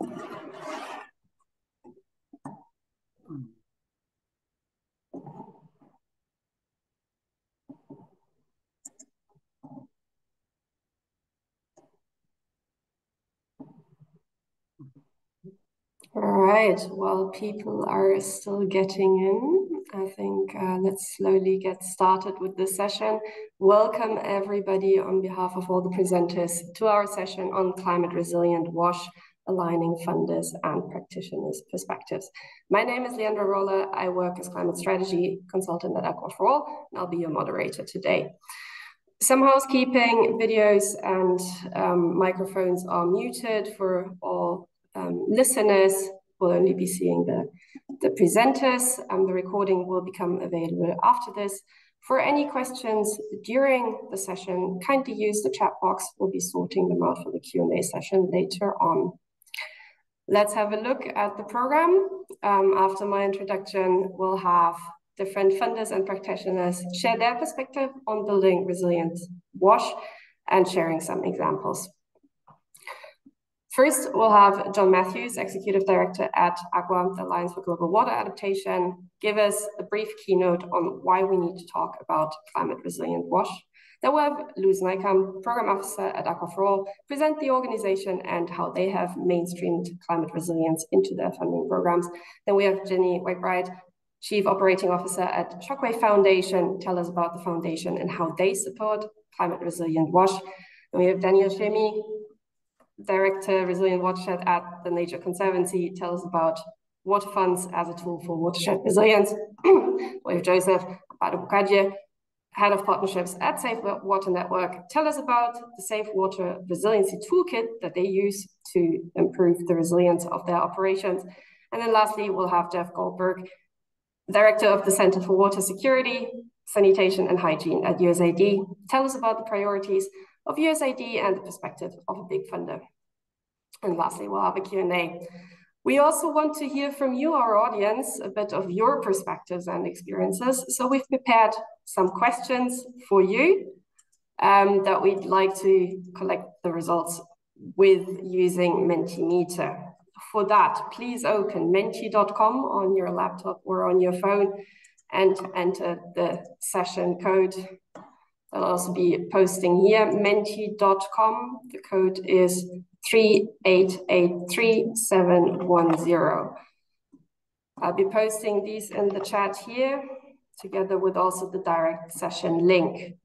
All right, while people are still getting in, I think let's slowly get started with this session. Welcome everybody on behalf of all the presenters to our session on climate resilient WASH, aligning funders and practitioners' perspectives. My name is Leandra Roller. I work as climate strategy consultant at Aqua for All, and I'll be your moderator today. Some housekeeping: videos and microphones are muted for all listeners. Will only be seeing the presenters. The recording will become available after this. For any questions during the session, kindly use the chat box. We'll be sorting them out for the Q&A session later on. Let's have a look at the program. After my introduction, we'll have different funders and practitioners share their perspective on building resilient WASH and sharing some examples. First, we'll have John Matthews, Executive Director at AGWA, the Alliance for Global Water Adaptation, give us a brief keynote on why we need to talk about climate resilient WASH. Then we'll have Louise Nijkamp, Program Officer at Aqua for All, present the organization and how they have mainstreamed climate resilience into their funding programs. Then we have Jenny Wakebright, Chief Operating Officer at Shockwave Foundation, tell us about the foundation and how they support climate resilient WASH. And we have Daniel Shemi, Director, Resilient Watershed at the Nature Conservancy, tell us about water funds as a tool for watershed resilience. We have Joseph Bukadje, Head of Partnerships at Safe Water Network, tell us about the Safe Water Resiliency Toolkit that they use to improve the resilience of their operations. And then lastly, we'll have Jeff Goldberg, Director of the Center for Water Security, Sanitation and Hygiene at USAID, tell us about the priorities of USAID and the perspective of a big funder. And lastly, we'll have a Q&A. We also want to hear from you, our audience, a bit of your perspectives and experiences. So we've prepared some questions for you that we'd like to collect the results with using Mentimeter. For that, please open menti.com on your laptop or on your phone and enter the session code. I'll also be posting here, menti.com. The code is 3883710. I'll be posting these in the chat here, together with also the direct session link.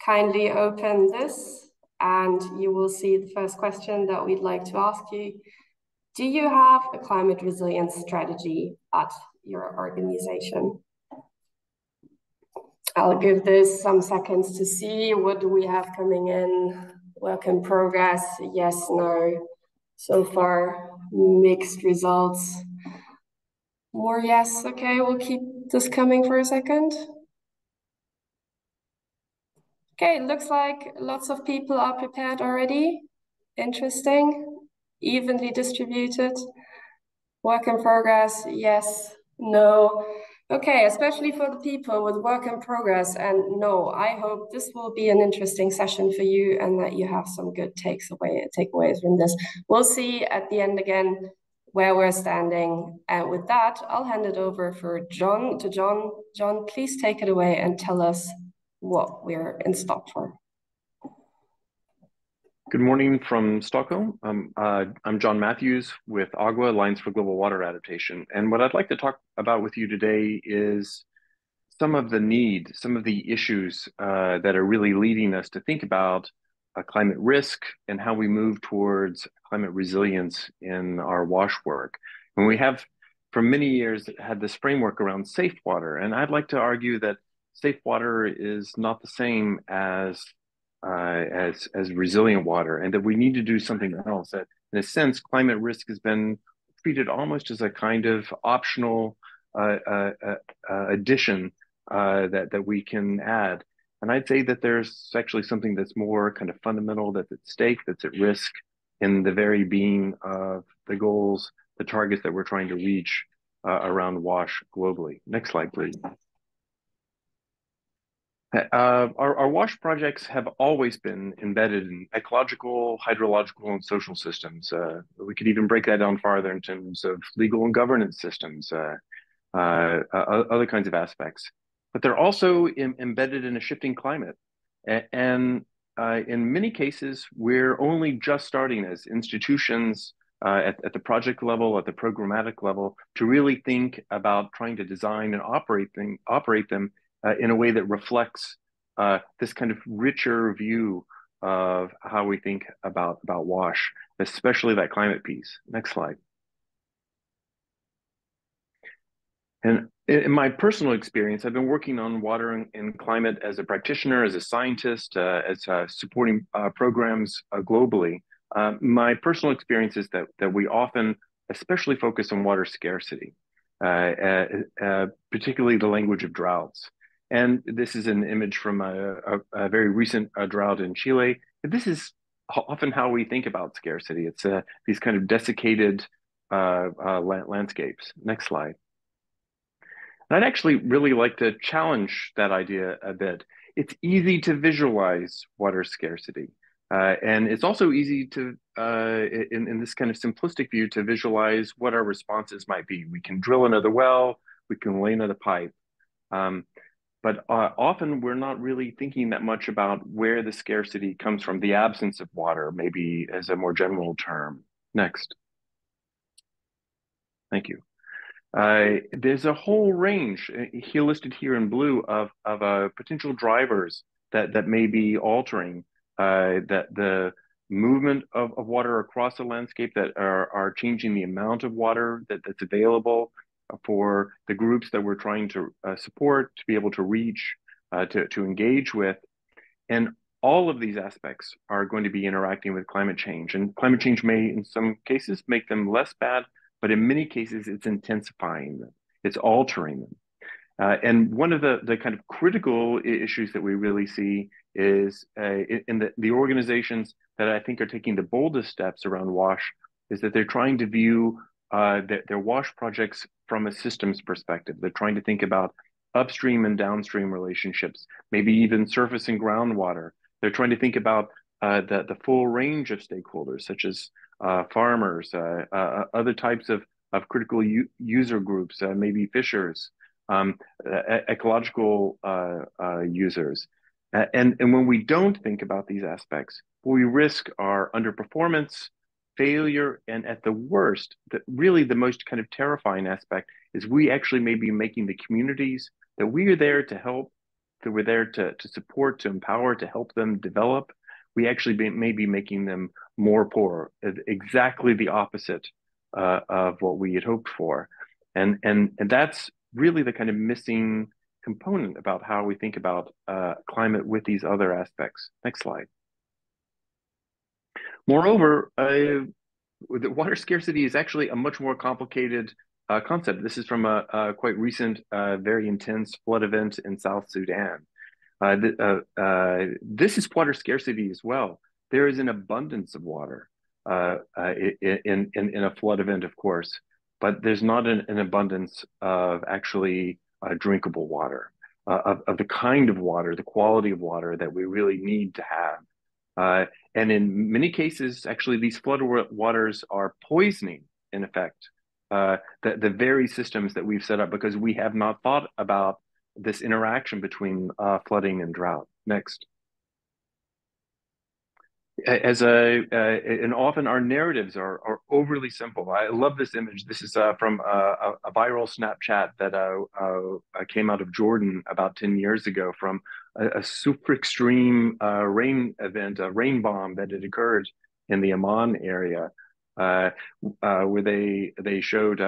Kindly open this, and you will see the first question that we'd like to ask you. Do you have a climate resilience strategy at your organization? I'll give this some seconds to see. What do we have coming in? Work in progress, yes, no. So far, mixed results. More yes, okay, we'll keep this coming for a second. Okay, it looks like lots of people are prepared already. Interesting, evenly distributed. Work in progress, yes, no. Okay, especially for the people with work in progress and no, I hope this will be an interesting session for you and that you have some good takeaways from this. We'll see at the end again where we're standing. And with that, I'll hand it over to John. John, please take it away and tell us what we're in stock for. Good morning from Stockholm. I'm John Matthews with AGWA, Alliance for Global Water Adaptation. And what I'd like to talk about with you today is some of the issues that are really leading us to think about climate risk and how we move towards climate resilience in our WASH work. And we have, for many years, had this framework around safe water. And I'd like to argue that safe water is not the same as resilient water, and that we need to do something else. That, in a sense, climate risk has been treated almost as a kind of optional addition that we can add. And I'd say that there's actually something that's more kind of fundamental, that's at stake, that's at risk in the very being of the goals, the targets that we're trying to reach around WASH globally. Next slide, please. Our WASH projects have always been embedded in ecological, hydrological, and social systems. We could even break that down farther in terms of legal and governance systems, other kinds of aspects. But they're also embedded in a shifting climate. And in many cases, we're only just starting as institutions at the project level, at the programmatic level, to really think about trying to design and operate them in a way that reflects this kind of richer view of how we think about WASH, especially that climate piece. Next slide. And in my personal experience, I've been working on water and climate as a practitioner, as a scientist, as supporting programs globally. My personal experience is that we often, especially focus on water scarcity, particularly the language of droughts. And this is an image from a very recent drought in Chile. This is often how we think about scarcity. It's these kind of desiccated landscapes. Next slide. And I'd actually really like to challenge that idea a bit. It's easy to visualize water scarcity. And it's also easy to, in this kind of simplistic view, to visualize what our responses might be. We can drill another well, we can lay another pipe. But often we're not really thinking that much about where the scarcity comes from, the absence of water, maybe as a more general term. Next. Thank you. There's a whole range here listed here in blue of potential drivers that may be altering that the movement of water across the landscape, that are changing the amount of water that's available for the groups that we're trying to support, to be able to reach, to engage with. And all of these aspects are going to be interacting with climate change. And climate change may, in some cases, make them less bad, but in many cases, it's intensifying them, it's altering them. And one of the kind of critical issues that we really see is in the organizations that I think are taking the boldest steps around WASH, is that they're trying to view their WASH projects from a systems perspective. They're trying to think about upstream and downstream relationships, maybe even surface and groundwater. They're trying to think about the full range of stakeholders, such as farmers, other types of critical user groups, maybe fishers, ecological users. And when we don't think about these aspects, we risk our underperformance, failure, and at the worst, really the most kind of terrifying aspect is we actually may be making the communities that we are there to help, that we're there to support, to empower, to help them develop, we actually may be making them more poor, exactly the opposite of what we had hoped for. And that's really the kind of missing component about how we think about climate with these other aspects. Next slide. Moreover, the water scarcity is actually a much more complicated concept. This is from a quite recent, very intense flood event in South Sudan. This is water scarcity as well. There is an abundance of water in a flood event, of course, but there's not an abundance of actually drinkable water, of the kind of water, the quality of water that we really need to have. And in many cases, actually, these flood waters are poisoning, in effect, the very systems that we've set up because we have not thought about this interaction between flooding and drought. Next. And often our narratives are overly simple. I love this image. This is from a viral Snapchat that came out of Jordan about 10 years ago from a super extreme rain event, a rain bomb that had occurred in the Amman area, where they showed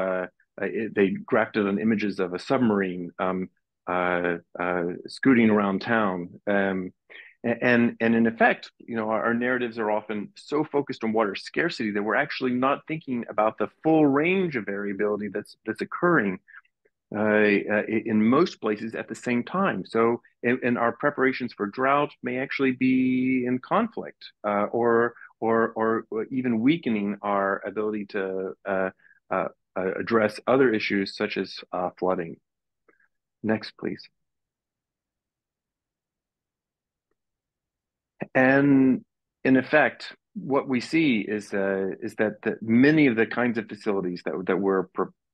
they grafted on images of a submarine scooting around town. And in effect, you know, our narratives are often so focused on water scarcity that we're actually not thinking about the full range of variability that's occurring in most places at the same time. So, and our preparations for drought may actually be in conflict, or even weakening our ability to address other issues such as flooding. Next, please. And in effect, what we see is that many of the kinds of facilities that we're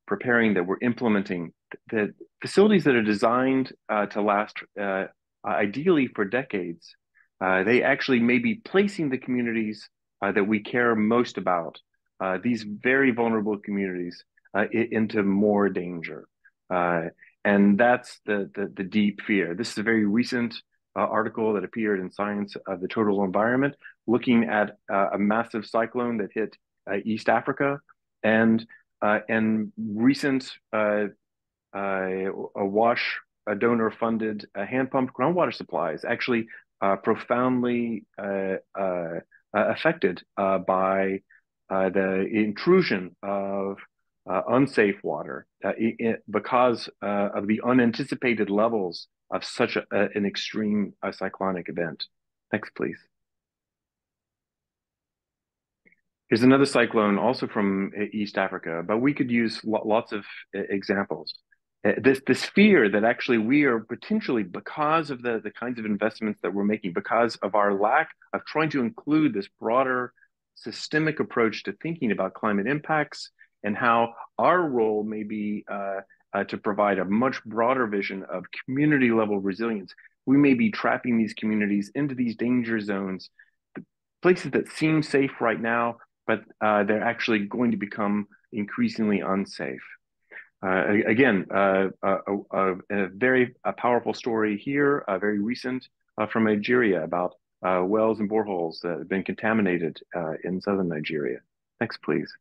preparing, that we're implementing, the facilities that are designed to last ideally for decades, they actually may be placing the communities that we care most about, these very vulnerable communities, into more danger. And that's the deep fear. This is a very recent article that appeared in Science of the Total Environment, looking at a massive cyclone that hit East Africa, and recent a donor-funded hand pump groundwater supplies actually profoundly affected by the intrusion of unsafe water because of the unanticipated levels of such an extreme cyclonic event. Next, please. Here's another cyclone, also from East Africa, but we could use lots of examples. This fear that actually we are potentially, because of the kinds of investments that we're making, because of our lack of trying to include this broader systemic approach to thinking about climate impacts and how our role may be to provide a much broader vision of community level resilience, we may be trapping these communities into these danger zones, places that seem safe right now, but they're actually going to become increasingly unsafe. Again, a very powerful story here, very recent, from Nigeria, about wells and boreholes that have been contaminated in southern Nigeria. Next, please.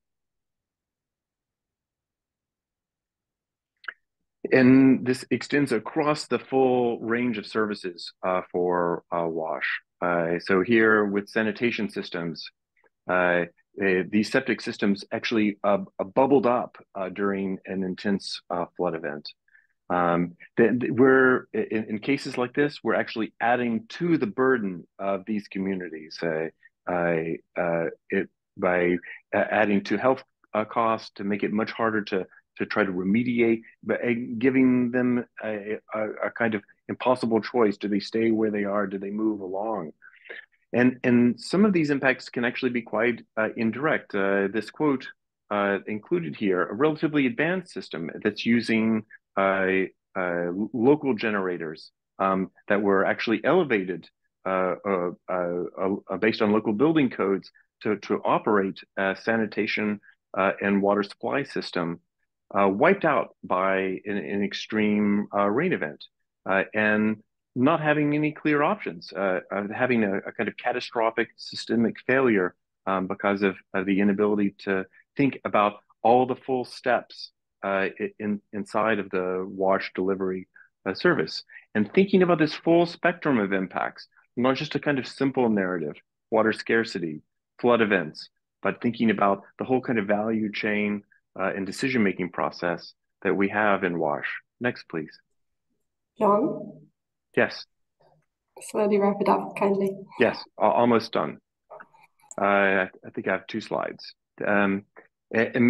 And this extends across the full range of services for WASH. So here with sanitation systems, these septic systems actually bubbled up during an intense flood event. We're in cases like this, we're actually adding to the burden of these communities by adding to health costs to make it much harder to try to remediate, but giving them a kind of impossible choice. Do they stay where they are? Do they move along? And some of these impacts can actually be quite indirect. This quote included here, a relatively advanced system that's using local generators that were actually elevated based on local building codes to operate a sanitation and water supply system, wiped out by an extreme rain event. And not having any clear options, having a kind of catastrophic systemic failure because of the inability to think about all the full steps inside of the WASH delivery service. And thinking about this full spectrum of impacts, not just a kind of simple narrative, water scarcity, flood events, but thinking about the whole kind of value chain and decision-making process that we have in WASH. Next, please. John? Yes. Slowly wrap it up, kindly. Yes, almost done. I think I have 2 slides. And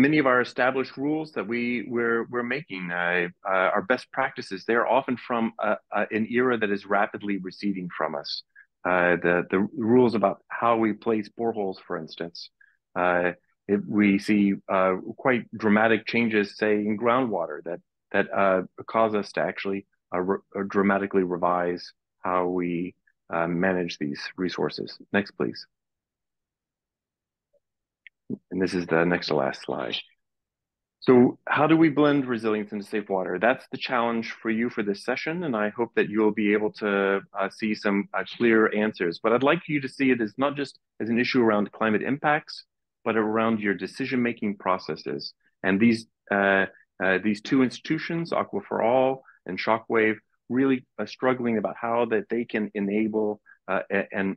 many of our established rules that we're making, our best practices, they're often from an era that is rapidly receding from us. The rules about how we place boreholes, for instance, we see quite dramatic changes, say, in groundwater that cause us to actually dramatically revise how we manage these resources. Next, please. And this is the next to last slide. So how do we blend resilience into safe water? That's the challenge for you for this session, and I hope that you'll be able to see some clear answers. But I'd like you to see it as not just as an issue around climate impacts, but around your decision-making processes. And these 2 institutions, Aqua for All and Shockwave, really struggling about how that they can enable and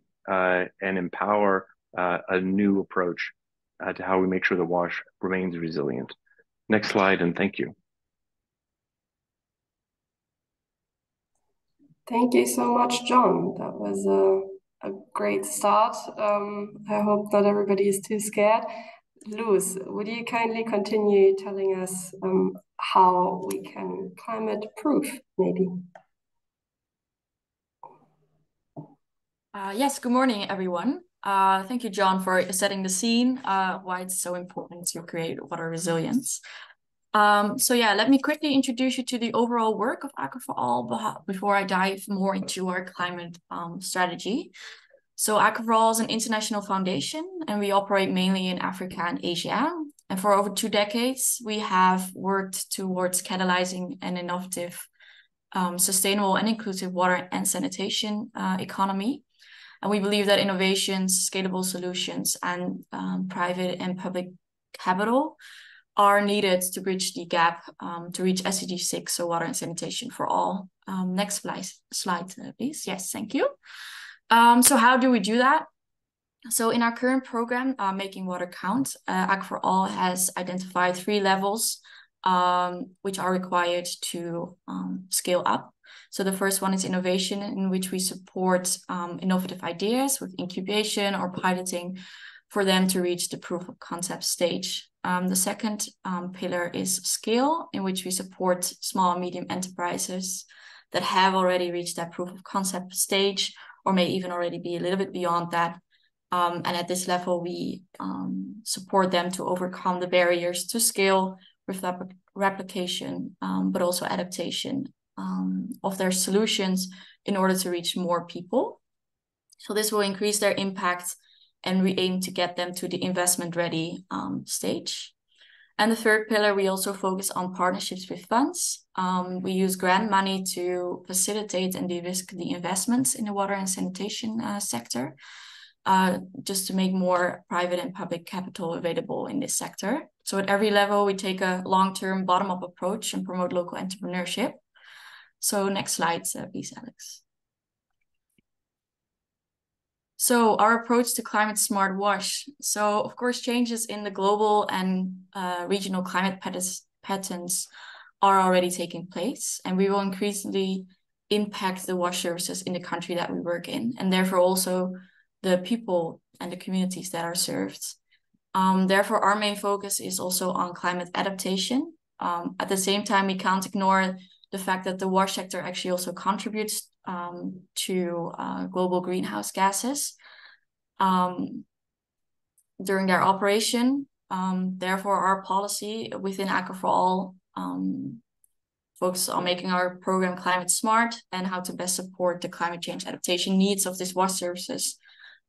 empower a new approach to how we make sure the WASH remains resilient. Next slide, and thank you. Thank you so much, John. That was a great start. I hope not everybody is too scared. Luz, would you kindly continue telling us how we can climate proof, maybe? Yes, good morning, everyone. Thank you, John, for setting the scene, why it's so important to create water resilience. So yeah, let me quickly introduce you to the overall work of Aqua for All before I dive more into our climate strategy. So Aqua for All is an international foundation, and we operate mainly in Africa and Asia. And for over 2 decades, we have worked towards catalyzing an innovative, sustainable and inclusive water and sanitation economy. And we believe that innovations, scalable solutions, and private and public capital are needed to bridge the gap to reach SDG 6, so water and sanitation for all. Next slide, please. Yes, thank you. So how do we do that? So in our current program, Making Water Count, Aqua for All has identified 3 levels which are required to scale up. So the first one is innovation, in which we support innovative ideas with incubation or piloting for them to reach the proof of concept stage. The second pillar is scale, in which we support small and medium enterprises that have already reached that proof of concept stage, or may even already be a little bit beyond that. And at this level, we support them to overcome the barriers to scale with replication, but also adaptation of their solutions in order to reach more people. So this will increase their impact, and we aim to get them to the investment ready stage. And the third pillar, we also focus on partnerships with funds. We use grant money to facilitate and de-risk the investments in the water and sanitation sector, just to make more private and public capital available in this sector. So at every level, we take a long-term bottom-up approach and promote local entrepreneurship. So next slide, please, Alex. So our approach to climate smart wash. So of course, changes in the global and regional climate patterns are already taking place, and we will increasingly impact the wash services in the country that we work in, and therefore also the people and the communities that are served. Therefore, our main focus is also on climate adaptation. At the same time, we can't ignore the fact that the wash sector actually also contributes to global greenhouse gases during their operation. Therefore, our policy within Aqua for All focuses on making our program climate smart and how to best support the climate change adaptation needs of these wash services,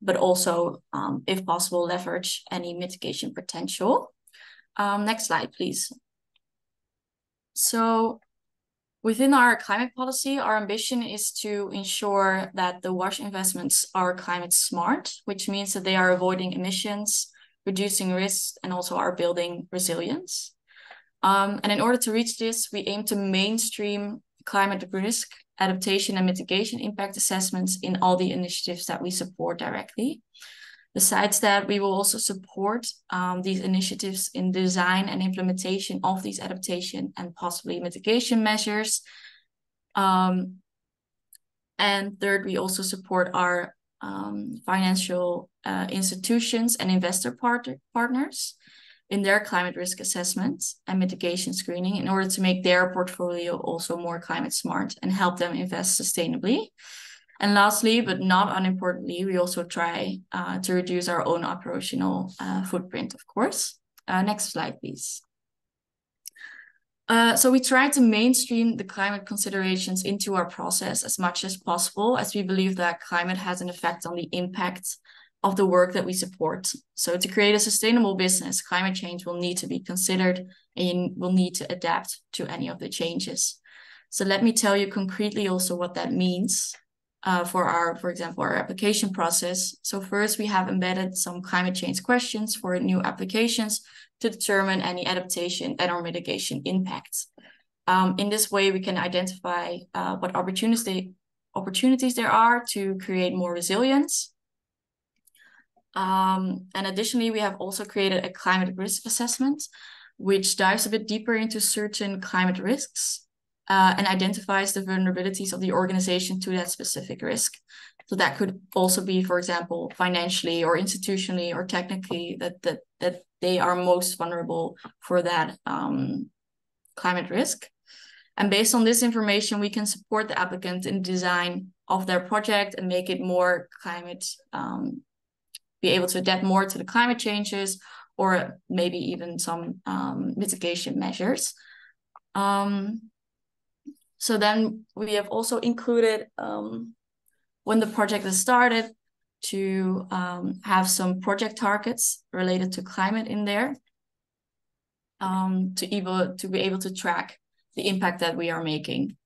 but also, if possible, leverage any mitigation potential. Next slide, please. So within our climate policy, our ambition is to ensure that the wash investments are climate smart, which means that they are avoiding emissions, reducing risks, and also are building resilience. And in order to reach this, we aim to mainstream climate risk, adaptation, and mitigation impact assessments in all the initiatives that we support directly. Besides that, we will also support these initiatives in design and implementation of these adaptation and possibly mitigation measures. And third, we also support our financial institutions and investor partners in their climate risk assessments and mitigation screening in order to make their portfolio also more climate smart and help them invest sustainably. And lastly, but not unimportantly, we also try to reduce our own operational footprint, of course. Next slide, please. So we try to mainstream the climate considerations into our process as much as possible, as we believe that climate has an effect on the impact of the work that we support. So to create a sustainable business, climate change will need to be considered, and will need to adapt to any of the changes. So let me tell you concretely also what that means. For example, our application process. So first, we have embedded some climate change questions for new applications to determine any adaptation and or mitigation impacts. In this way, we can identify what opportunities there are to create more resilience. And additionally, we have also created a climate risk assessment, which dives a bit deeper into certain climate risks. And identifies the vulnerabilities of the organization to that specific risk. So that could also be, for example, financially or institutionally or technically that they are most vulnerable for that climate risk. And based on this information, we can support the applicant in design of their project and make it more climate, be able to adapt more to the climate changes, or maybe even some mitigation measures. So then we have also included, when the project is started, to have some project targets related to climate in there, to be able to track the impact that we are making.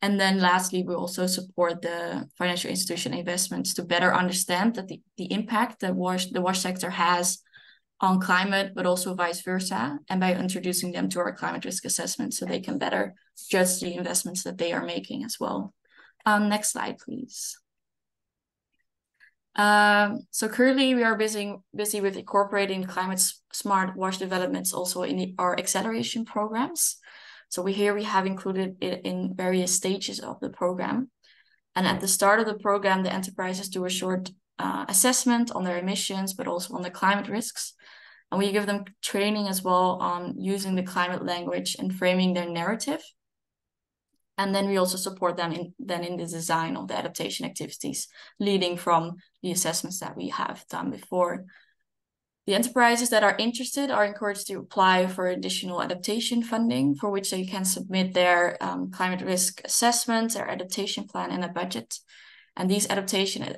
And then lastly, we also support the financial institution investments to better understand that the impact that the wash sector has on climate, but also vice versa, and by introducing them to our climate risk assessment so they can better judge the investments that they are making as well. Next slide, please. So currently we are busy with incorporating climate smart wash developments also in our acceleration programs. So we have included it in various stages of the program. And at the start of the program, the enterprises do a short assessment on their emissions, but also on the climate risks. And we give them training as well on using the climate language and framing their narrative. And then we also support them in the design of the adaptation activities, leading from the assessments that we have done before. The enterprises that are interested are encouraged to apply for additional adaptation funding, for which they can submit their climate risk assessment, their adaptation plan, and a budget. And these adaptation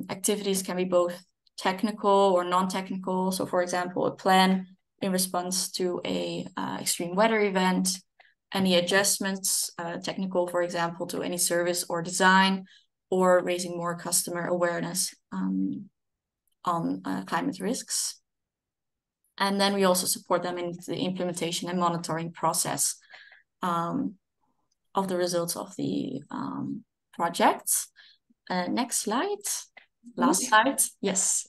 activities can be both technical or non-technical. So, for example, a plan in response to a extreme weather event, any adjustments, technical, for example, to any service or design, or raising more customer awareness on climate risks. And then we also support them in the implementation and monitoring process of the results of the projects. Next slide. Last slide. Yes.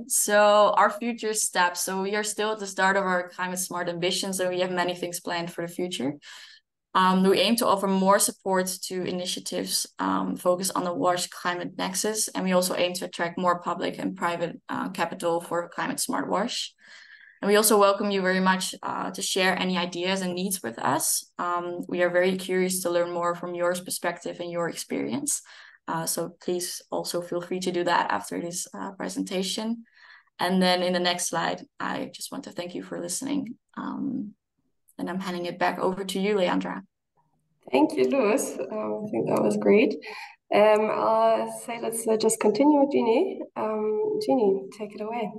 So our future steps. So we are still at the start of our climate smart ambitions, and we have many things planned for the future. We aim to offer more support to initiatives focused on the WASH climate nexus, and we also aim to attract more public and private capital for climate smart WASH. And we also welcome you very much to share any ideas and needs with us. We are very curious to learn more from your perspective and your experience. So please also feel free to do that after this presentation. And then in the next slide, I just want to thank you for listening. And I'm handing it back over to you, Leandra. Thank you, Luz. I think that was great. I'll say let's just continue with Jeannie. Jeannie, take it away.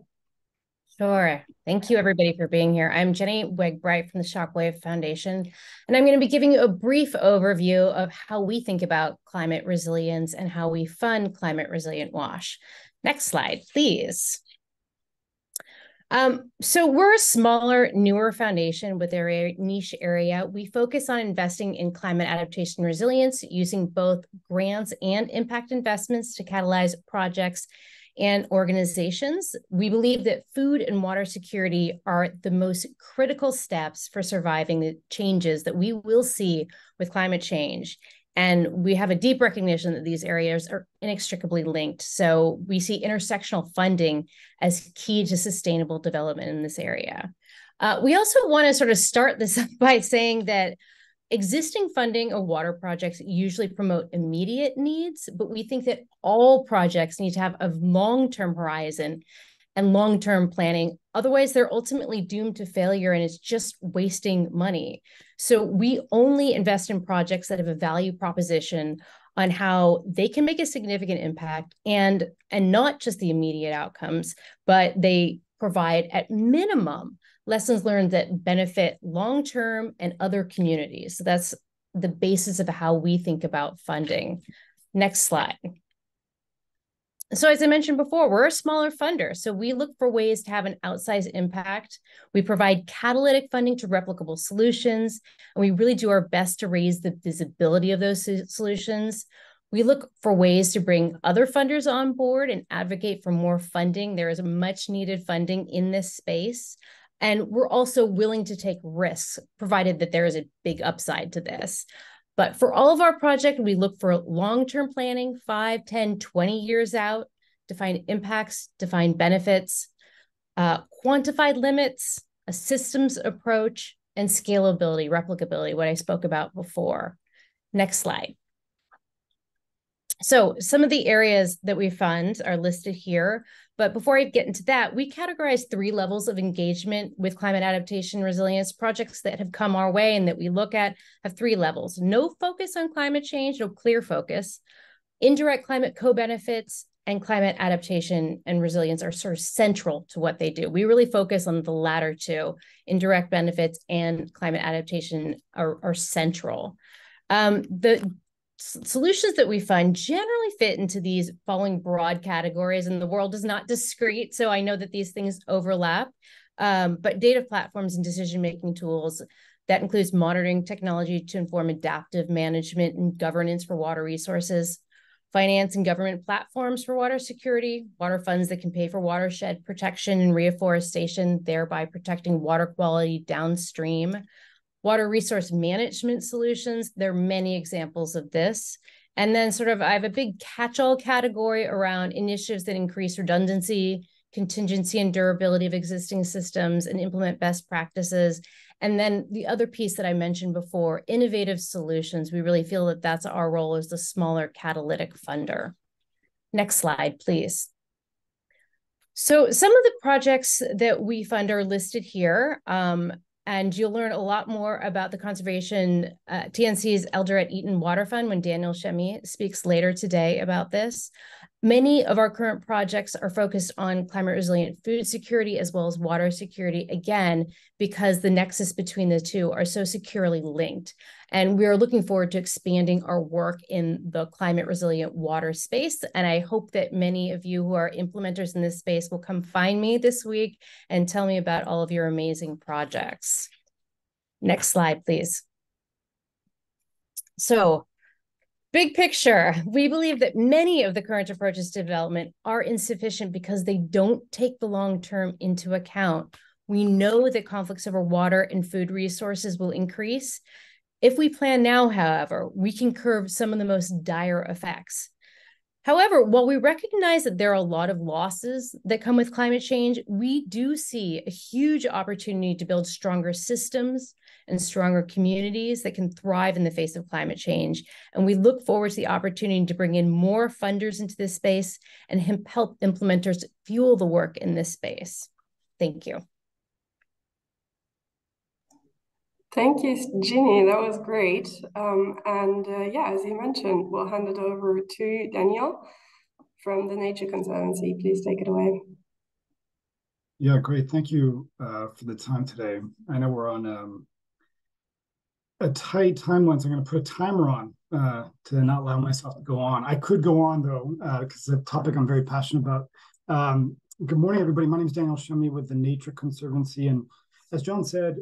Sure. Thank you, everybody, for being here. I'm Jenny Wegbright from the Shockwave Foundation, and I'm going to be giving you a brief overview of how we think about climate resilience and how we fund climate resilient WASH. Next slide, please. So we're a smaller, newer foundation with a niche area. We focus on investing in climate adaptation resilience using both grants and impact investments to catalyze projects and organizations. We believe that food and water security are the most critical steps for surviving the changes that we will see with climate change. And we have a deep recognition that these areas are inextricably linked. So we see intersectional funding as key to sustainable development in this area. We also want to sort of start this by saying that existing funding of water projects usually promote immediate needs, but we think that all projects need to have a long-term horizon and long-term planning. Otherwise, they're ultimately doomed to failure and it's just wasting money. So we only invest in projects that have a value proposition on how they can make a significant impact and not just the immediate outcomes, but they provide at minimum lessons learned that benefit long-term and other communities. So that's the basis of how we think about funding. Next slide. So as I mentioned before, we're a smaller funder. So we look for ways to have an outsized impact. We provide catalytic funding to replicable solutions, and we really do our best to raise the visibility of those solutions. We look for ways to bring other funders on board and advocate for more funding. There is much needed funding in this space. And we're also willing to take risks, provided that there is a big upside to this. But for all of our projects, we look for long-term planning, 5, 10, 20 years out, define impacts, define benefits, quantified limits, a systems approach, and scalability, replicability, what I spoke about before. Next slide. So some of the areas that we fund are listed here, but before I get into that, we categorize 3 levels of engagement with climate adaptation resilience. Projects that have come our way and that we look at have 3 levels: no focus on climate change, no clear focus; indirect climate co-benefits; and climate adaptation and resilience are sort of central to what they do. We really focus on the latter 2. Indirect benefits and climate adaptation are central. The solutions that we fund generally fit into these following broad categories, and the world is not discrete, so I know that these things overlap. But data platforms and decision-making tools, that includes monitoring technology to inform adaptive management and governance for water resources; finance and government platforms for water security; water funds that can pay for watershed protection and reforestation, thereby protecting water quality downstream; water resource management solutions. There are many examples of this. And then I have a big catch-all category around initiatives that increase redundancy, contingency, and durability of existing systems and implement best practices. And then the other piece that I mentioned before, innovative solutions. We really feel that that's our role as the smaller catalytic funder. Next slide, please. So some of the projects that we fund are listed here. And you'll learn a lot more about the conservation, TNC's Elder at Eaton Water Fund when Daniel Shemi speaks later today about this. Many of our current projects are focused on climate resilient food security as well as water security, again, because the nexus between the 2 are so securely linked. And we're looking forward to expanding our work in the climate resilient water space. And I hope that many of you who are implementers in this space will come find me this week and tell me about all of your amazing projects. Next slide, please. So, big picture, we believe that many of the current approaches to development are insufficient because they don't take the long term into account. We know that conflicts over water and food resources will increase. If we plan now, however, we can curb some of the most dire effects. However, while we recognize that there are a lot of losses that come with climate change, we do see a huge opportunity to build stronger systems and stronger communities that can thrive in the face of climate change. And we look forward to the opportunity to bring in more funders into this space and help implementers fuel the work in this space. Thank you. Thank you, Ginny. That was great. Yeah, as you mentioned, we'll hand it over to Daniel from the Nature Conservancy. Please take it away. Yeah, great. Thank you for the time today. I know we're on a tight timeline, so I'm going to put a timer on to not allow myself to go on. I could go on, though, because it's a topic I'm very passionate about. Good morning, everybody. My name is Daniel Shemi with the Nature Conservancy. And as John said,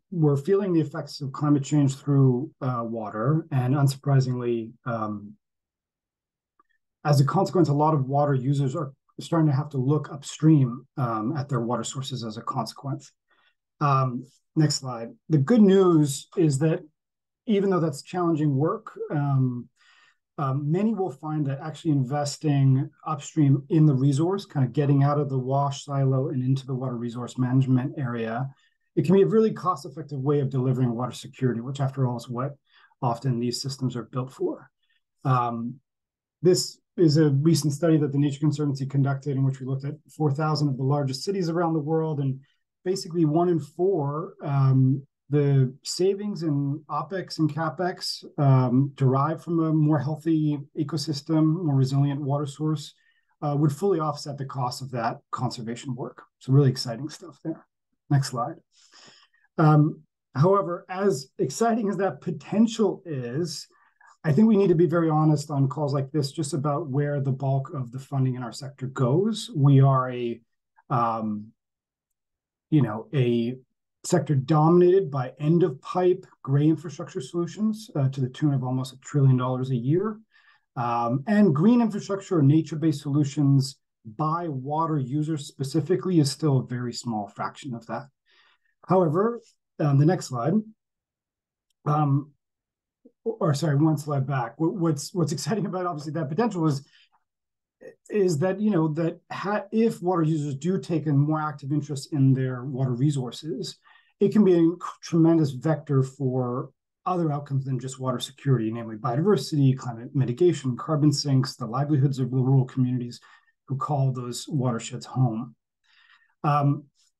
we're feeling the effects of climate change through water, and unsurprisingly, as a consequence, a lot of water users are starting to have to look upstream at their water sources as a consequence. Next slide. The good news is that even though that's challenging work, many will find that actually investing upstream in the resource, kind of getting out of the wash silo and into the water resource management area, it can be a really cost-effective way of delivering water security, which after all is what often these systems are built for. This is a recent study that the Nature Conservancy conducted in which we looked at 4,000 of the largest cities around the world, and basically 1 in 4, the savings in OPEX and CAPEX derived from a more healthy ecosystem, more resilient water source, would fully offset the cost of that conservation work. So really exciting stuff there. Next slide. However, as exciting as that potential is, I think we need to be very honest on calls like this just about where the bulk of the funding in our sector goes. We are a sector dominated by end-of-pipe gray infrastructure solutions to the tune of almost $1 trillion a year. And green infrastructure or nature-based solutions by water users specifically is still a very small fraction of that. However, the next slide, or sorry, one slide back. What's exciting about obviously that potential is that if water users do take a more active interest in their water resources, it can be a tremendous vector for other outcomes than just water security, namely biodiversity, climate mitigation, carbon sinks, the livelihoods of the rural communities who call those watersheds home.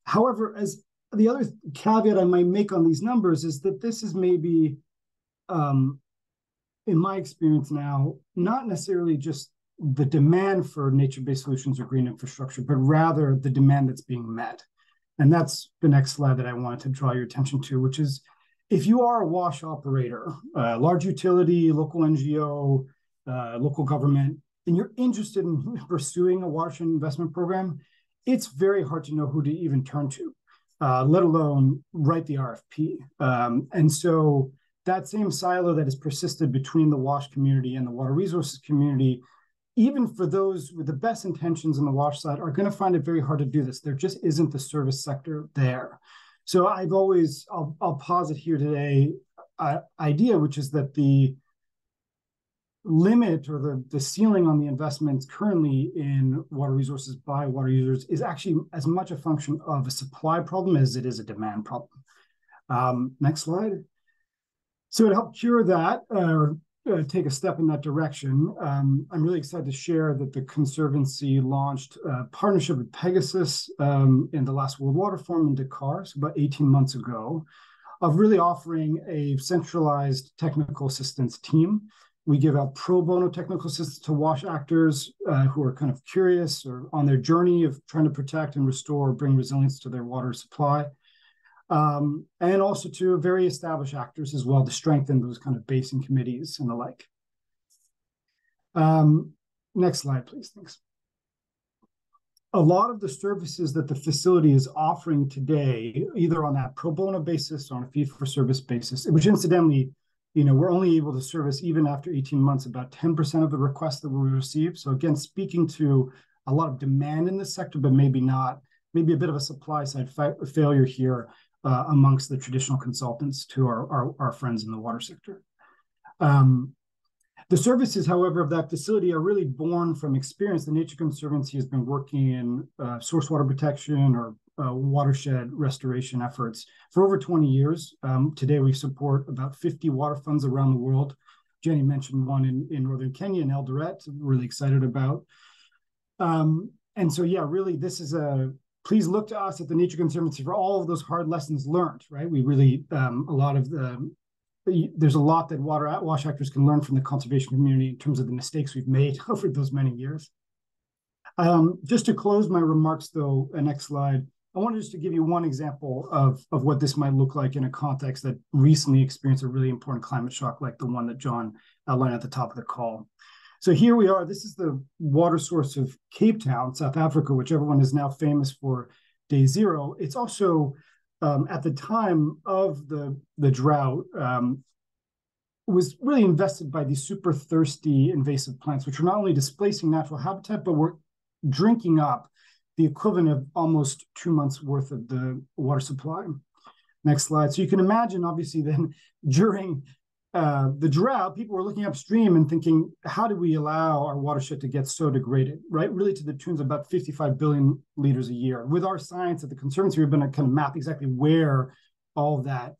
However, as the other caveat I might make on these numbers is that this is maybe, in my experience now, not necessarily just the demand for nature-based solutions or green infrastructure, but rather the demand that's being met. And that's the next slide that I wanted to draw your attention to, which is if you are a WASH operator, large utility, local NGO, local government, and you're interested in pursuing a watershed investment program, it's very hard to know who to even turn to, let alone write the RFP. And so that same silo that has persisted between the WASH community and the water resources community, even for those with the best intentions on the WASH side, are going to find it very hard to do this. There just isn't the service sector there. So I'll posit here today idea, which is that the limit or the ceiling on the investments currently in water resources by water users is actually as much a function of a supply problem as it is a demand problem. Next slide. So to help cure that, or take a step in that direction, I'm really excited to share that the Conservancy launched a partnership with Pegasus in the last World Water Forum in Dakar, so about 18 months ago, of really offering a centralized technical assistance team. We give out pro bono technical assistance to WASH actors who are kind of curious or on their journey of trying to protect and restore or bring resilience to their water supply. And also to very established actors as well to strengthen those kind of basin committees and the like. Next slide, please. Thanks. A lot of the services that the facility is offering today, either on that pro bono basis or on a fee-for-service basis, which incidentally, we're only able to service, even after 18 months, about 10% of the requests that we receive. So again, speaking to a lot of demand in this sector, but maybe a bit of a supply side failure here amongst the traditional consultants to our friends in the water sector. The services, however, of that facility are really born from experience. The Nature Conservancy has been working in source water protection or watershed restoration efforts for over 20 years. Today, we support about 50 water funds around the world. Jenny mentioned one in northern Kenya in Eldoret, really excited about. And so, yeah, really, this is please look to us at the Nature Conservancy for all of those hard lessons learned, right? We really, there's a lot that WASH actors can learn from the conservation community in terms of the mistakes we've made over those many years. Just to close my remarks, though, next slide, I wanted just to give you one example of what this might look like in a context that recently experienced a really important climate shock like the one that John outlined at the top of the call. So here we are. This is the water source of Cape Town, South Africa, which everyone is now famous for day zero. It's also, at the time of the drought, was really invested by these super thirsty invasive plants, which were not only displacing natural habitat, but were drinking up the equivalent of almost 2 months worth of the water supply. Next slide. So you can imagine, obviously, then during the drought, people were looking upstream and thinking, how do we allow our watershed to get so degraded, right? Really to the tunes of about 55 billion liters a year. With our science at the Conservancy, we've been to kind of map exactly where all of that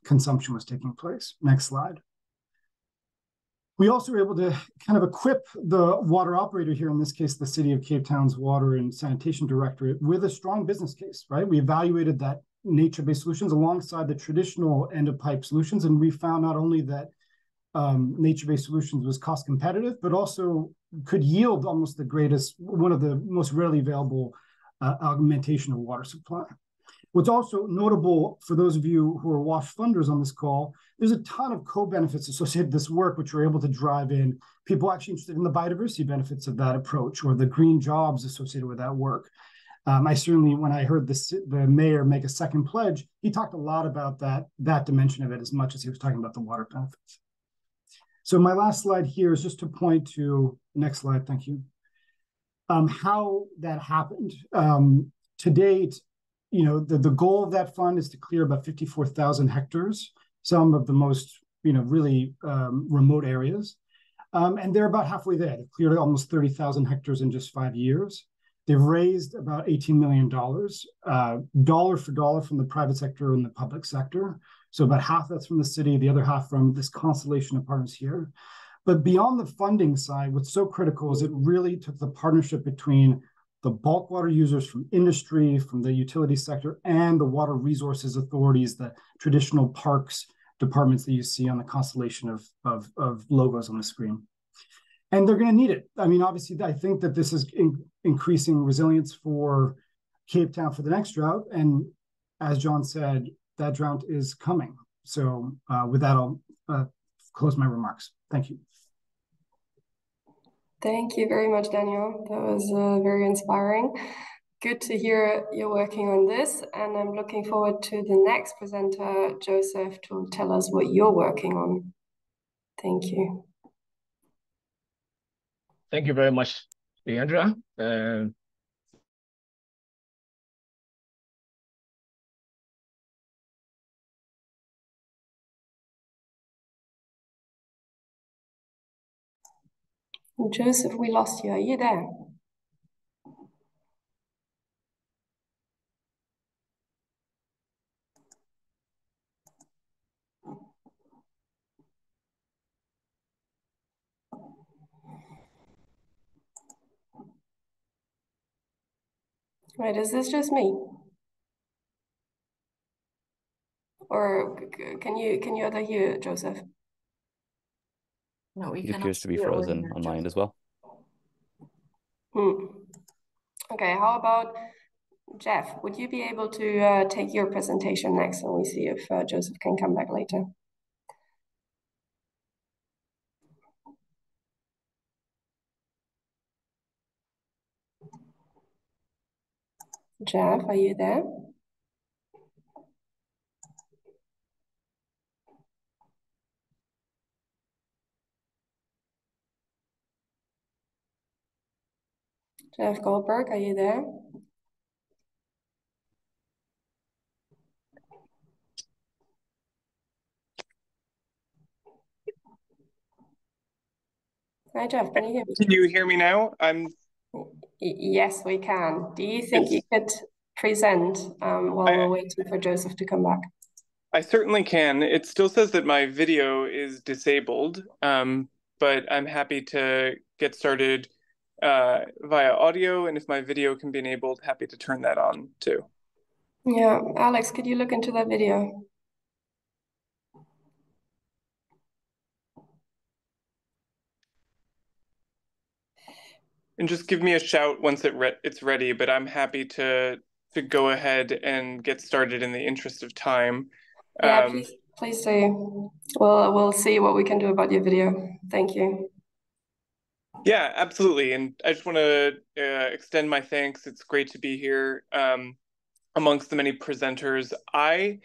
consumption was taking place. Next slide. We also were able to kind of equip the water operator here, in this case, the City of Cape Town's Water and Sanitation Directorate, with a strong business case, right? We evaluated that nature-based solutions alongside the traditional end-of-pipe solutions, and we found not only that nature-based solutions was cost competitive, but also could yield almost the greatest, one of the most readily available augmentation of water supply. What's also notable for those of you who are WASH funders on this call, there's a ton of co-benefits associated with this work, which we're able to drive in people actually interested in the biodiversity benefits of that approach or the green jobs associated with that work. I certainly, when I heard the mayor make a second pledge, he talked a lot about that dimension of it as much as he was talking about the water benefits. So my last slide here is just to point to, next slide, thank you, how that happened. To date, the goal of that fund is to clear about 54,000 hectares, some of the most, really remote areas. And they're about halfway there. They've cleared almost 30,000 hectares in just 5 years. They've raised about $18 million, dollar for dollar from the private sector and the public sector. So about half that's from the city, the other half from this constellation of partners here. But beyond the funding side, what's so critical is it really took the partnership between the bulk water users from industry, from the utility sector, and the water resources authorities, the traditional parks departments that you see on the constellation of logos on the screen. And they're going to need it. I mean, obviously, I think that this is increasing resilience for Cape Town for the next drought. And as John said, that drought is coming. So with that, I'll close my remarks. Thank you. Thank you very much, Daniel. That was very inspiring. Good to hear you're working on this, and I'm looking forward to the next presenter, Joseph, to tell us what you're working on. Thank you. Thank you very much, Leandra. Joseph, we lost you. Are you there? Wait, is this just me? Or can you other hear Joseph? No, we It cannot appears to be see or frozen hear on my end Joseph. as well. Okay, how about Jeff? Would you be able to take your presentation next, and we see if Joseph can come back later? Jeff, are you there? Jeff Goldberg, are you there? Hi, Jeff, can you hear me? Can you hear me now? Yes, we can. Do you think you could present while we're waiting for Joseph to come back? I certainly can. It still says that my video is disabled, but I'm happy to get started via audio, and if my video can be enabled, happy to turn that on too. Yeah, Alex, could you look into that video? And just give me a shout once it's ready, but I'm happy to go ahead and get started in the interest of time. Yeah, please do. We'll see what we can do about your video. Thank you. Yeah, absolutely. And I just want to extend my thanks. It's great to be here amongst the many presenters. I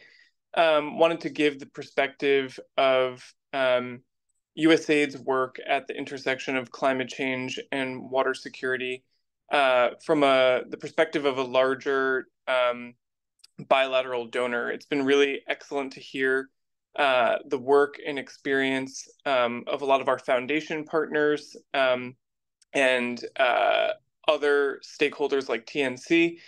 wanted to give the perspective of USAID's work at the intersection of climate change and water security from the perspective of a larger bilateral donor. It's been really excellent to hear the work and experience of a lot of our foundation partners and other stakeholders like TNC.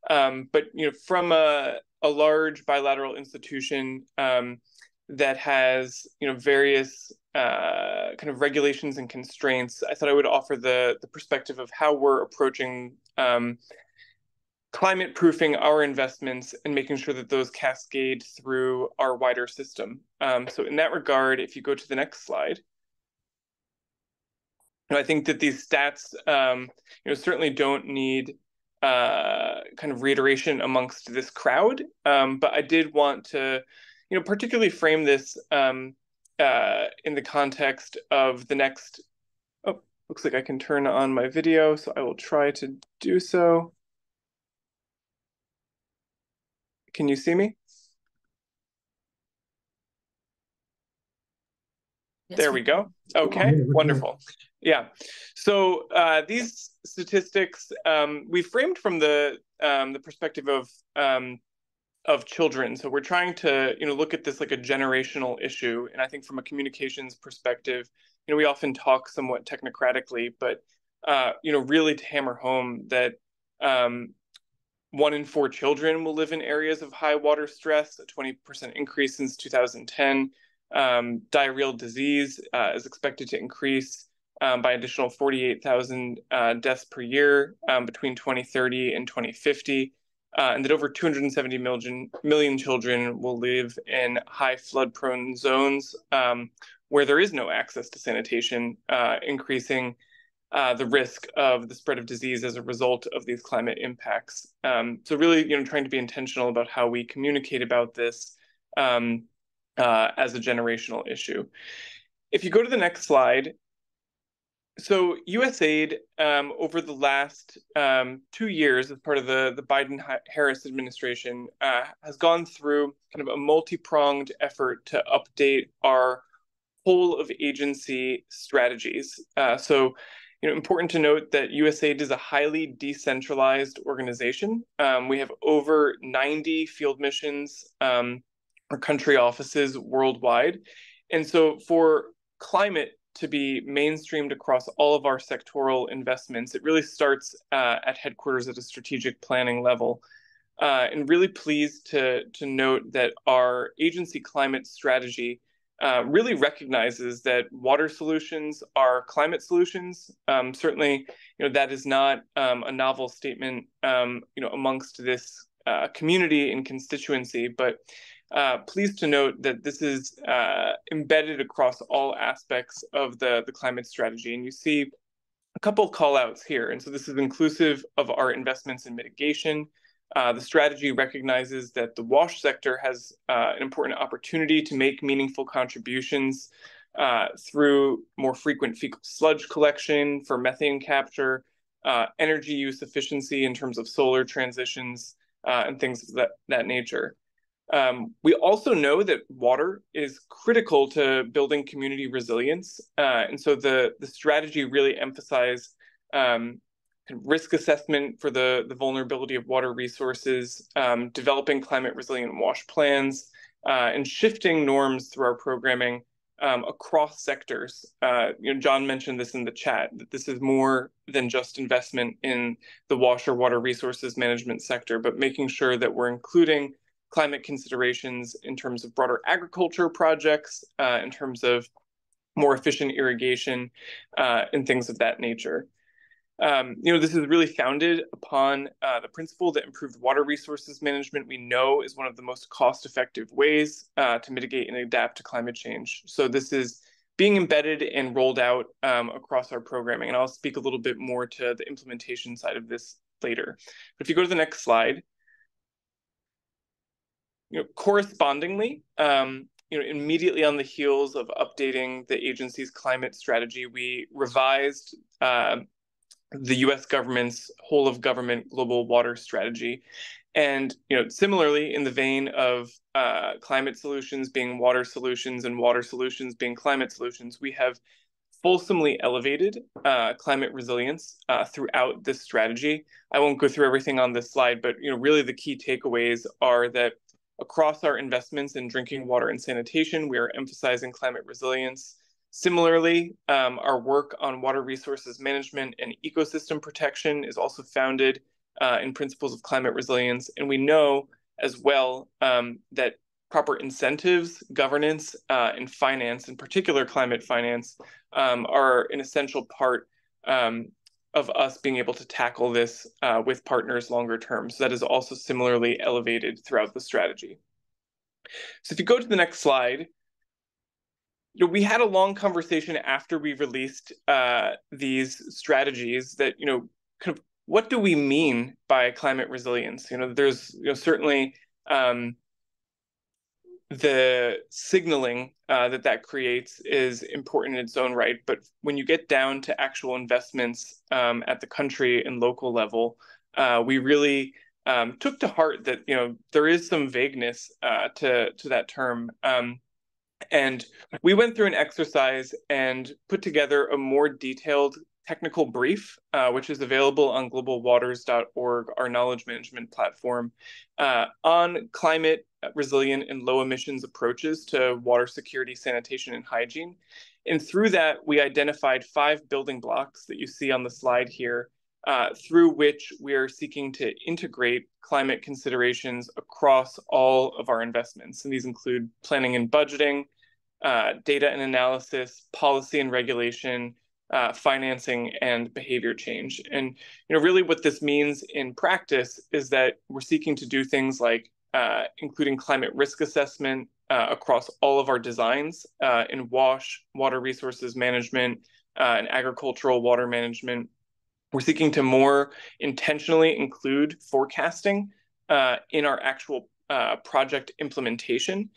But from a large bilateral institution that has various kind of regulations and constraints, I thought I would offer the perspective of how we're approaching climate proofing our investments and making sure that those cascade through our wider system. So in that regard, if you go to the next slide, I think that these stats certainly don't need kind of reiteration amongst this crowd, but I did want to particularly frame this in the context of the next. Oh, looks like I can turn on my video, so I will try to do so. Can you see me? Yes, there we go. Okay, wonderful. Yeah. So these statistics we framed from the perspective of children. So we're trying to look at this like a generational issue, and I think from a communications perspective, we often talk somewhat technocratically, but really to hammer home that 1 in 4 children will live in areas of high water stress, a 20% increase since 2010. Diarrheal disease is expected to increase by additional 48,000 deaths per year between 2030 and 2050. And that over 270 million children will live in high flood-prone zones where there is no access to sanitation, increasing the risk of the spread of disease as a result of these climate impacts. So really, trying to be intentional about how we communicate about this as a generational issue. If you go to the next slide, so USAID over the last 2 years as part of the Biden-Harris administration has gone through kind of a multi-pronged effort to update our whole of agency strategies. So important to note that USAID is a highly decentralized organization. We have over 90 field missions or country offices worldwide. And so for climate to be mainstreamed across all of our sectoral investments, it really starts at headquarters at a strategic planning level. And really pleased to note that our agency climate strategy really recognizes that water solutions are climate solutions. Certainly, that is not a novel statement, amongst this community and constituency, but pleased to note that this is embedded across all aspects of the climate strategy. And you see a couple of call outs here. And so this is inclusive of our investments in mitigation. The strategy recognizes that the WASH sector has an important opportunity to make meaningful contributions through more frequent fecal sludge collection for methane capture, energy use efficiency in terms of solar transitions, and things of that nature. We also know that water is critical to building community resilience. And so the strategy really emphasized risk assessment for the vulnerability of water resources, developing climate resilient WASH plans, and shifting norms through our programming across sectors. John mentioned this in the chat, that this is more than just investment in the WASH or water resources management sector, but making sure that we're including climate considerations in terms of broader agriculture projects, in terms of more efficient irrigation, and things of that nature. This is really founded upon the principle that improved water resources management we know is one of the most cost-effective ways to mitigate and adapt to climate change. So this is being embedded and rolled out across our programming. And I'll speak a little bit more to the implementation side of this later. But if you go to the next slide, correspondingly, immediately on the heels of updating the agency's climate strategy, we revised the U.S. government's whole of government global water strategy. And similarly, in the vein of climate solutions being water solutions and water solutions being climate solutions, we have fulsomely elevated climate resilience throughout this strategy. I won't go through everything on this slide, but really the key takeaways are that across our investments in drinking water and sanitation, we are emphasizing climate resilience. Similarly, our work on water resources management and ecosystem protection is also founded in principles of climate resilience. And we know as well that proper incentives, governance, and finance, in particular climate finance, are an essential part of us being able to tackle this with partners longer term. So that is also similarly elevated throughout the strategy. So if you go to the next slide, we had a long conversation after we released these strategies that, kind of what do we mean by climate resilience? There's certainly the signaling that creates is important in its own right. But when you get down to actual investments at the country and local level, we really took to heart that, there is some vagueness to that term. And we went through an exercise and put together a more detailed technical brief, which is available on globalwaters.org, our knowledge management platform, on climate resilient and low emissions approaches to water security, sanitation, and hygiene. And through that, we identified 5 building blocks that you see on the slide here through which we are seeking to integrate climate considerations across all of our investments. And these include planning and budgeting, data and analysis, policy and regulation, financing, and behavior change. And really what this means in practice is that we're seeking to do things like including climate risk assessment across all of our designs in WASH, water resources management, and agricultural water management. We're seeking to more intentionally include forecasting in our actual project implementation,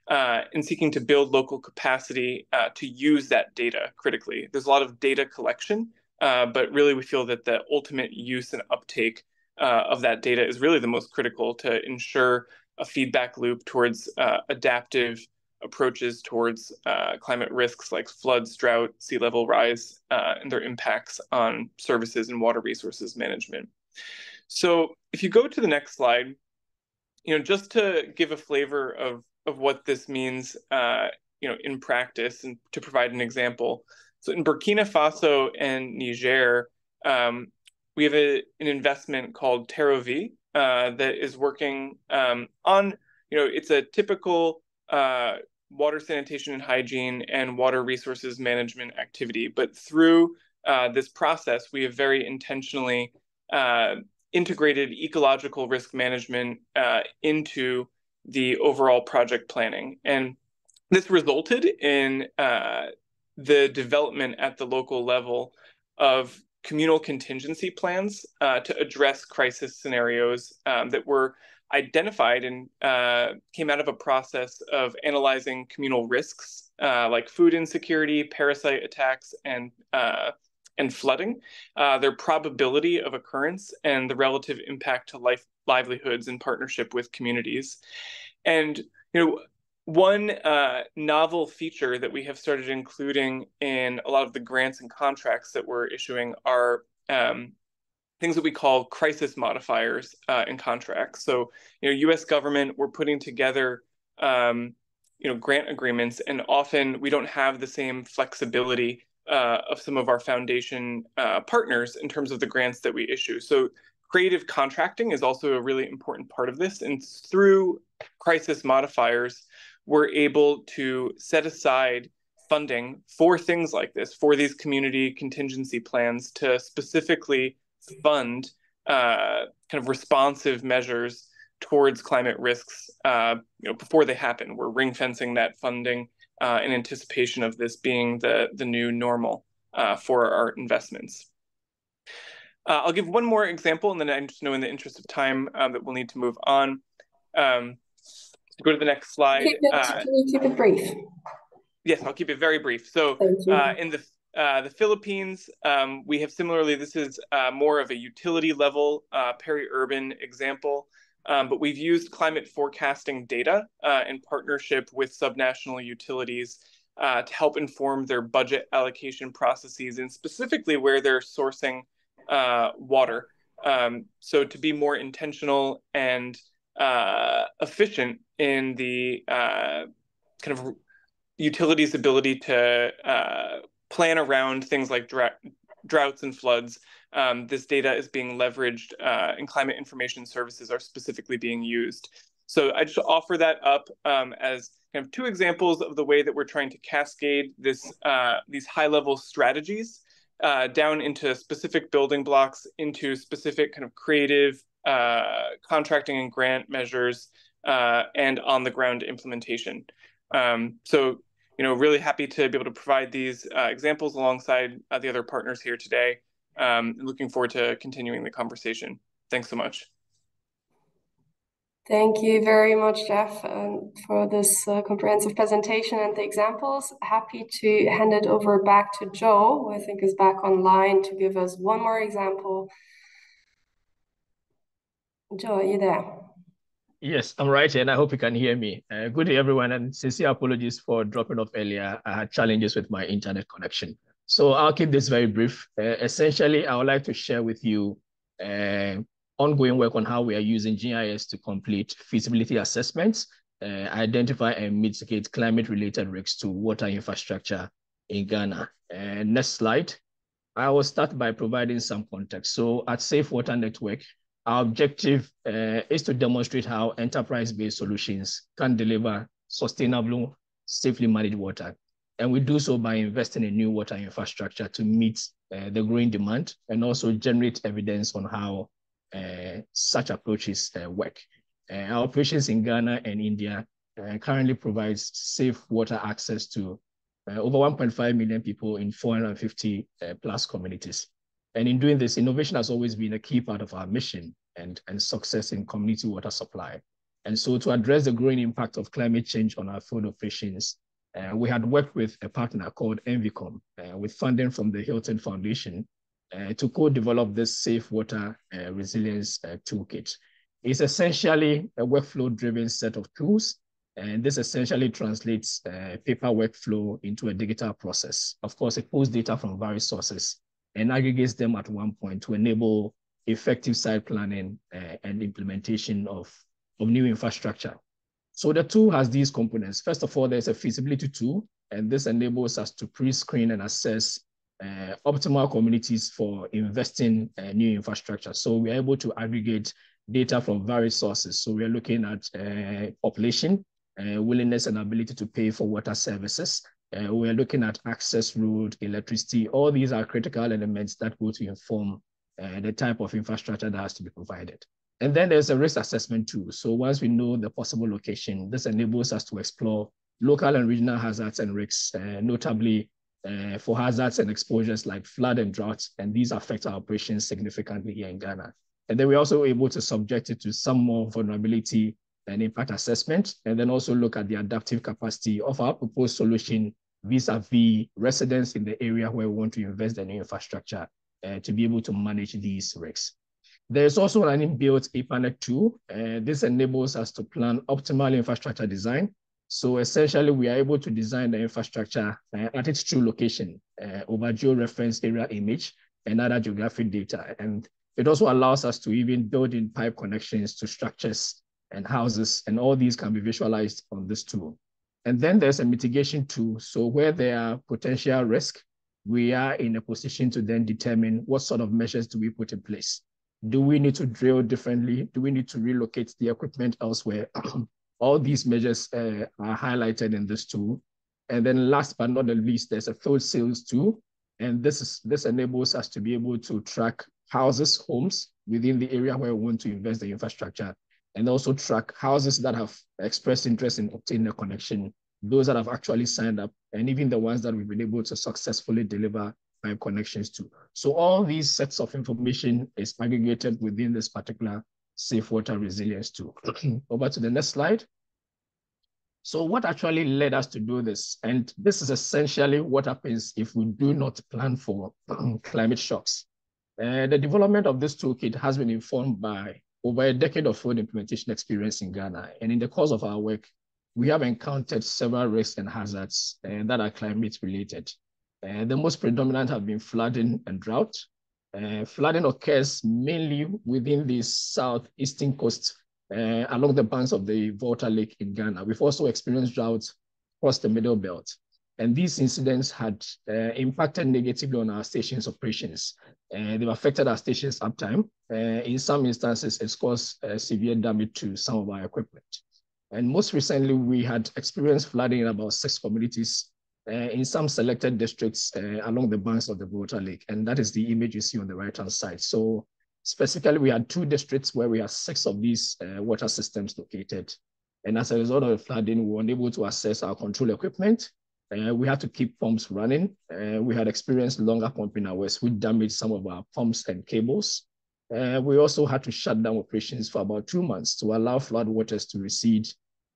and seeking to build local capacity to use that data critically. There's a lot of data collection, but really we feel that the ultimate use and uptake of that data is really the most critical to ensure a feedback loop towards adaptive approaches towards climate risks like floods, drought, sea level rise, and their impacts on services and water resources management. So if you go to the next slide, just to give a flavor of what this means, in practice and to provide an example. So in Burkina Faso and Niger, we have an investment called Terrovi that is working on, it's a typical water sanitation and hygiene and water resources management activity. But through this process, we have very intentionally integrated ecological risk management into the overall project planning. And this resulted in the development at the local level of communal contingency plans to address crisis scenarios that were identified and came out of a process of analyzing communal risks like food insecurity, parasite attacks, and flooding, their probability of occurrence, and the relative impact to livelihoods in partnership with communities. And one novel feature that we have started including in a lot of the grants and contracts that we're issuing are things that we call crisis modifiers in contracts. So, U.S. government, we're putting together, grant agreements, and often we don't have the same flexibility of some of our foundation partners in terms of the grants that we issue. So creative contracting is also a really important part of this. And through crisis modifiers, we're able to set aside funding for things like this, for these community contingency plans, to specifically fund kind of responsive measures towards climate risks before they happen. We're ring fencing that funding in anticipation of this being the new normal for our investments. I'll give one more example, and then I just know in the interest of time that we'll need to move on. Go to the next slide. Can you keep it brief? Yes, I'll keep it very brief. So in the Philippines, we have similarly, this is more of a utility level peri-urban example, but we've used climate forecasting data in partnership with subnational utilities to help inform their budget allocation processes, and specifically where they're sourcing water. So to be more intentional and efficient in the kind of utilities' ability to plan around things like droughts and floods. This data is being leveraged and climate information services are specifically being used. So I just offer that up as kind of two examples of the way that we're trying to cascade this these high-level strategies down into specific building blocks, into specific kind of creative contracting and grant measures, and on-the-ground implementation. So, really happy to be able to provide these examples alongside the other partners here today. Looking forward to continuing the conversation. Thanks so much. Thank you very much, Jeff, for this comprehensive presentation and the examples. Happy to hand it over back to Joe, who I think is back online to give us one more example. Joe, are you there? Yes, I'm right here, and I hope you can hear me. Good day, everyone, and sincere apologies for dropping off earlier. I had challenges with my internet connection. So I'll keep this very brief. Essentially, I would like to share with you ongoing work on how we are using GIS to complete feasibility assessments, identify and mitigate climate-related risks to water infrastructure in Ghana. Next slide. I will start by providing some context. So at Safe Water Network, our objective is to demonstrate how enterprise-based solutions can deliver sustainable, safely managed water. And we do so by investing in new water infrastructure to meet the growing demand and also generate evidence on how such approaches work. Our operations in Ghana and India currently provides safe water access to over 1.5 million people in 450 plus communities. And in doing this, innovation has always been a key part of our mission and success in community water supply. And so to address the growing impact of climate change on our field operations, we had worked with a partner called Envicom with funding from the Hilton Foundation to co-develop this safe water resilience toolkit. It's essentially a workflow-driven set of tools, and this essentially translates paper workflow into a digital process. Of course, it pulls data from various sources and aggregates them at one point to enable effective site planning and implementation of new infrastructure. So the tool has these components. First of all, there's a feasibility tool, and this enables us to pre-screen and assess optimal communities for investing new infrastructure. So we're able to aggregate data from various sources. So we're looking at population, willingness and ability to pay for water services. We're looking at access road, electricity. All these are critical elements that go to inform the type of infrastructure that has to be provided. And then there's a risk assessment tool. So once we know the possible location, this enables us to explore local and regional hazards and risks, notably for hazards and exposures like flood and drought, and these affect our operations significantly here in Ghana. And then we're also able to subject it to some more vulnerability and impact assessment, and then also look at the adaptive capacity of our proposed solution vis-a-vis residents in the area where we want to invest in new infrastructure to be able to manage these risks. There's also an inbuilt APANET tool. This enables us to plan optimal infrastructure design. So essentially, we are able to design the infrastructure at its true location over georeference area image and other geographic data. And it also allows us to even build in pipe connections to structures and houses, and all these can be visualized on this tool. And then there's a mitigation tool. So where there are potential risks, we are in a position to then determine what sort of measures do we put in place. Do we need to drill differently? Do we need to relocate the equipment elsewhere? All these measures are highlighted in this tool. And then last but not the least, there's a field sales tool. And this enables us to be able to track houses, homes within the area where we want to invest the infrastructure, and also track houses that have expressed interest in obtaining a connection, those that have actually signed up, and even the ones that we've been able to successfully deliver pipe connections to. So all these sets of information is aggregated within this particular safe water resilience tool. Over to the next slide. So what actually led us to do this? And this is essentially what happens if we do not plan for climate shocks. The development of this toolkit has been informed by over a decade of field implementation experience in Ghana. And in the course of our work, we have encountered several risks and hazards that are climate related. The most predominant have been flooding and drought. Flooding occurs mainly within the southeastern coast along the banks of the Volta Lake in Ghana. We've also experienced droughts across the Middle Belt. And these incidents had impacted negatively on our station's operations. They've affected our station's uptime. In some instances, it's caused severe damage to some of our equipment. And most recently, we had experienced flooding in about 6 communities in some selected districts along the banks of the Volta Lake. And that is the image you see on the right-hand side. So specifically, we had 2 districts where we had 6 of these water systems located. And as a result of the flooding, we were unable to access our control equipment. We had to keep pumps running. We had experienced longer pumping hours, which damaged some of our pumps and cables. We also had to shut down operations for about 2 months to allow flood waters to recede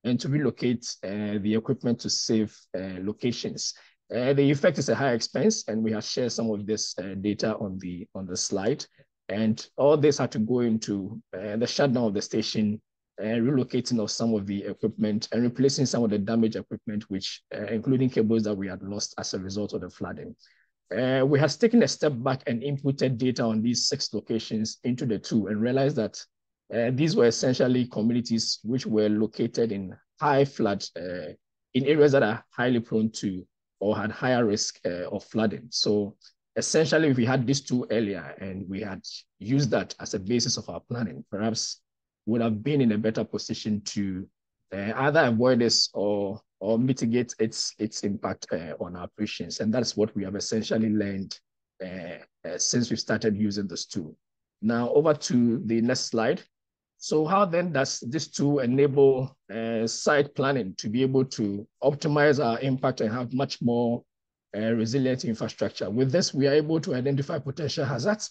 and to relocate the equipment to safe locations. The effect is a high expense, and we have shared some of this data on the slide. And all this had to go into the shutdown of the station, relocating of some of the equipment and replacing some of the damaged equipment, which including cables that we had lost as a result of the flooding. We have taken a step back and inputted data on these 6 locations into the tool and realized that these were essentially communities which were located in high flood, in areas that are highly prone to or had higher risk of flooding. So essentially, if we had these two earlier and we had used that as a basis of our planning, perhaps would have been in a better position to either avoid this or mitigate its impact on our operations. And that's what we have essentially learned since we started using this tool. Now over to the next slide. So how then does this tool enable site planning to be able to optimize our impact and have much more resilient infrastructure? With this, we are able to identify potential hazards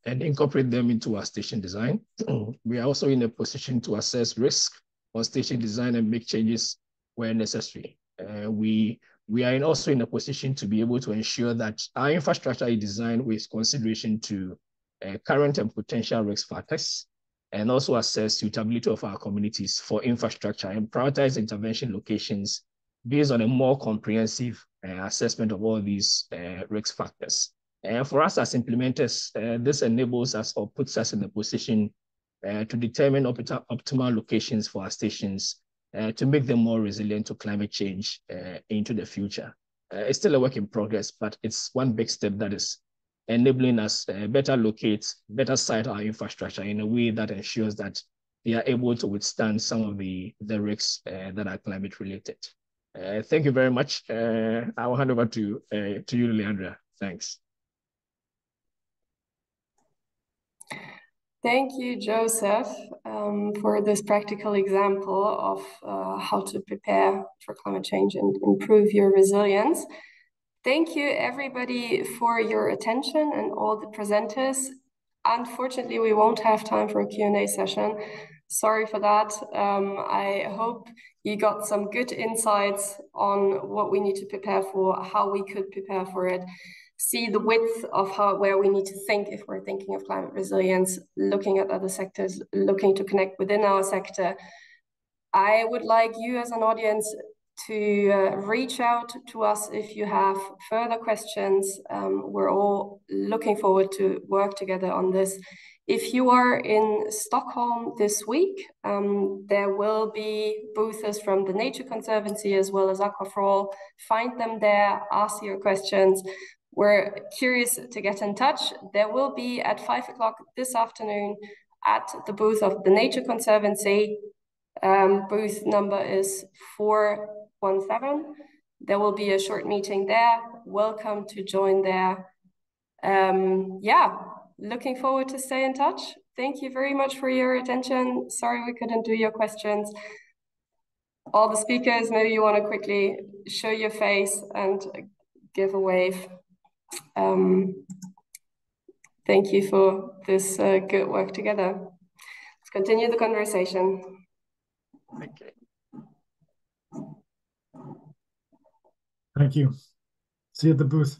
and incorporate them into our station design. We are also in a position to assess risk on station design and make changes where necessary. We are also in a position to be able to ensure that our infrastructure is designed with consideration to current and potential risk factors, and also assess suitability of our communities for infrastructure and prioritize intervention locations based on a more comprehensive assessment of all these risk factors. And for us as implementers, this enables us or puts us in a position to determine optimal locations for our stations to make them more resilient to climate change into the future. It's still a work in progress, but it's one big step that is enabling us better locate, better site our infrastructure in a way that ensures that they are able to withstand some of the risks that are climate related. Thank you very much. I will hand over to you, Leandra. Thanks. Thank you, Joseph, for this practical example of how to prepare for climate change and improve your resilience. Thank you, everybody, for your attention and all the presenters. Unfortunately, we won't have time for a Q&A session. Sorry for that. I hope you got some good insights on what we need to prepare for, how we could prepare for it, see the width of where we need to think if we're thinking of climate resilience, looking at other sectors, looking to connect within our sector. I would like you as an audience to reach out to us if you have further questions. We're all looking forward to work together on this. If you are in Stockholm this week, there will be booths from the Nature Conservancy as well as Aqua for All. Find them there, ask your questions. We're curious to get in touch. There will be at 5 o'clock this afternoon at the booth of the Nature Conservancy. Booth number is 417. There will be a short meeting there. Welcome to join there. Yeah, looking forward to stay in touch. Thank you very much for your attention. Sorry we couldn't do your questions. All the speakers, maybe you want to quickly show your face and give a wave. Thank you for this good work together. Let's continue the conversation. Okay. Thank you. See you at the booth.